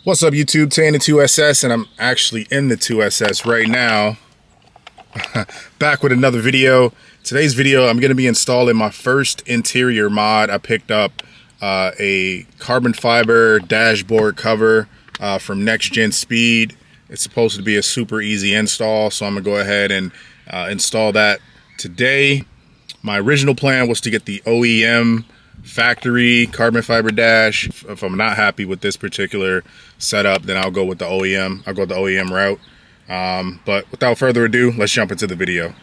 What's up YouTube, Tay in the 2SS, and I'm actually in the 2SS right now. Back with another video. Today's video, I'm going to be installing my first interior mod. I picked up a carbon fiber dashboard cover from Next Gen Speed. It's supposed to be a super easy install, so I'm going to go ahead and install that today. My original plan was to get the OEM factory carbon fiber dash. If I'm not happy with this particular setup, then I'll go with the OEM. I'll go the OEM route. But without further ado, let's jump into the video.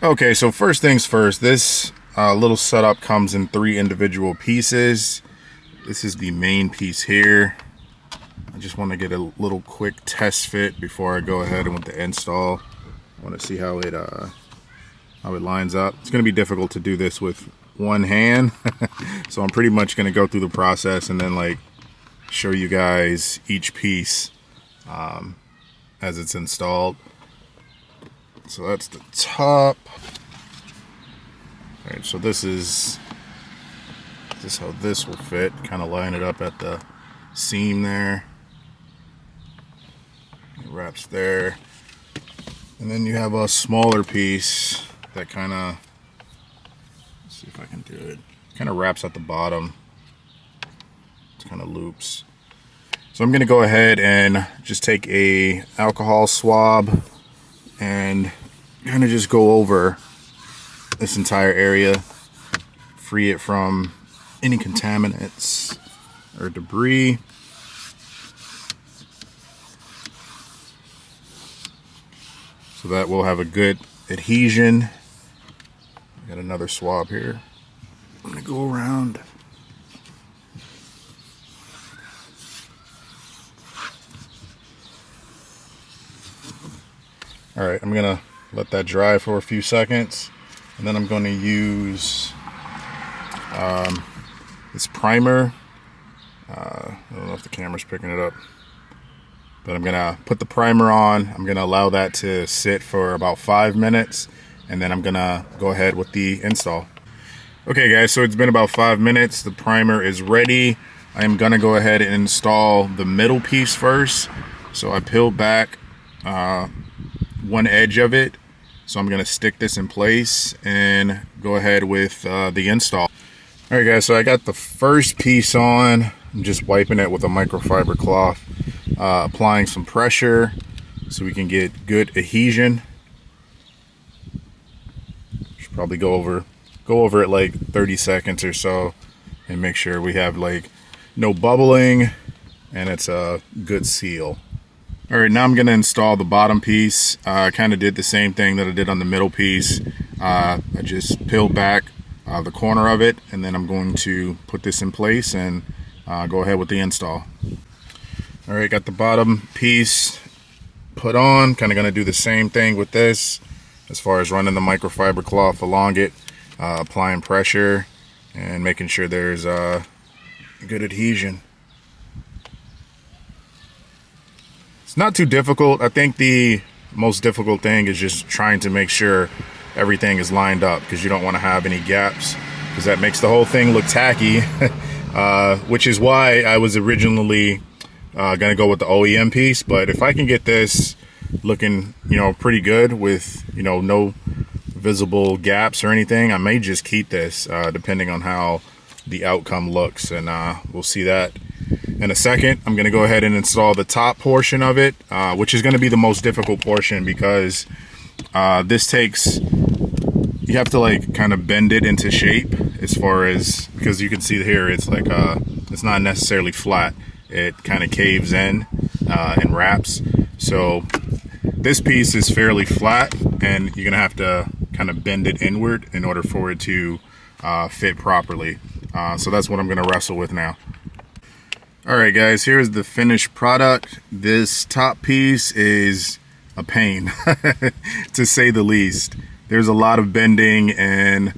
Okay, so first things first, this little setup comes in 3 individual pieces. This is the main piece here. I just want to get a little quick test fit before I go ahead and with the install. I want to see how it lines up. It's going to be difficult to do this with one hand, so I'm pretty much going to go through the process and then like show you guys each piece as it's installed. So that's the top. All right, so this is how this will fit. Kind of line it up at the seam there. It wraps there. And then you have a smaller piece that kind of, let's see if I can do it. Kind of wraps at the bottom. It kind of loops. So I'm gonna go ahead and just take a alcohol swab and kind of just go over this entire area, free it from any contaminants or debris. So that will have a good adhesion. I got another swab here. I'm gonna go around. All right, I'm gonna let that dry for a few seconds, and then I'm going to use this primer. I don't know if the camera's picking it up, but I'm gonna put the primer on. I'm gonna allow that to sit for about 5 minutes, and then I'm gonna go ahead with the install. Okay guys, so it's been about 5 minutes. The primer is ready. I am gonna go ahead and install the middle piece first. So I peeled back one edge of it, so I'm gonna stick this in place and go ahead with the install. All right guys, so I got the first piece on. I'm just wiping it with a microfiber cloth, applying some pressure so we can get good adhesion. Should probably go over it like 30 seconds or so and make sure we have like no bubbling and it's a good seal. All right, now I'm gonna install the bottom piece. I kind of did the same thing that I did on the middle piece. I just peeled back the corner of it, and then I'm going to put this in place and go ahead with the install. All right, got the bottom piece put on. Kind of gonna do the same thing with this as far as running the microfiber cloth along it, applying pressure and making sure there's good adhesion. Not too difficult. I think the most difficult thing is just trying to make sure everything is lined up, because you don't want to have any gaps, because that makes the whole thing look tacky. Which is why I was originally gonna go with the OEM piece. But if I can get this looking, pretty good with, no visible gaps or anything, I may just keep this depending on how the outcome looks, and we'll see that in a second. I'm gonna go ahead and install the top portion of it, which is gonna be the most difficult portion, because this takes, you have to like kind of bend it into shape, as far as, because you can see here it's like it's not necessarily flat, it kind of caves in and wraps. So this piece is fairly flat, and you're gonna have to kind of bend it inward in order for it to fit properly. So that's what I'm gonna wrestle with now. All right guys, here's the finished product. This top piece is a pain to say the least. there's a lot of bending and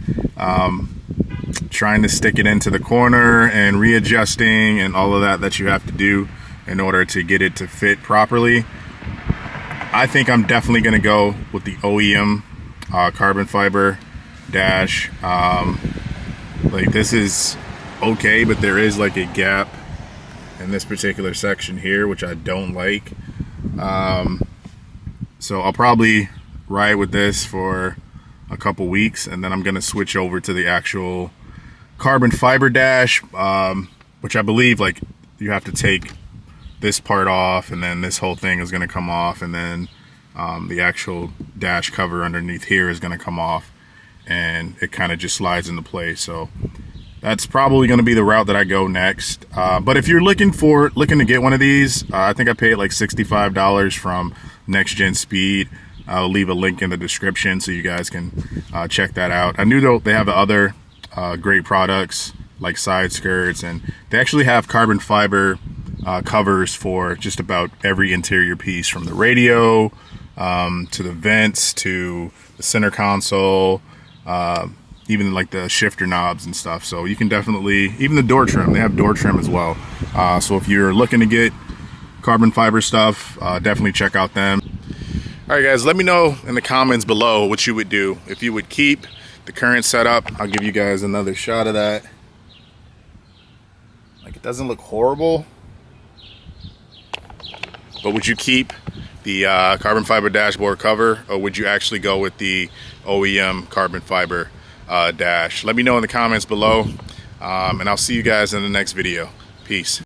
trying to stick it into the corner and readjusting and all of that you have to do in order to get it to fit properly. I think I'm definitely going to go with the OEM carbon fiber dash. Like, this is okay, but there is like a gap in this particular section here, which I don't like. So I'll probably ride with this for a couple weeks, and then I'm going to switch over to the actual carbon fiber dash, which I believe like you have to take this part off, and then this whole thing is going to come off, and then the actual dash cover underneath here is going to come off, and it kind of just slides into place. So that's probably going to be the route that I go next. But if you're looking to get one of these, I think I paid like $65 from Next Gen Speed. I'll leave a link in the description so you guys can check that out. I knew they have other great products like side skirts, and they actually have carbon fiber covers for just about every interior piece, from the radio to the vents to the center console, even like the shifter knobs and stuff. So you can definitely, even the door trim, they have door trim as well. So if you're looking to get carbon fiber stuff, definitely check out them. All right, guys, let me know in the comments below what you would do if you would keep the current setup. I'll give you guys another shot of that. Like, it doesn't look horrible, but would you keep the carbon fiber dashboard cover, or would you actually go with the OEM carbon fiber dash? Let me know in the comments below, and I'll see you guys in the next video. Peace.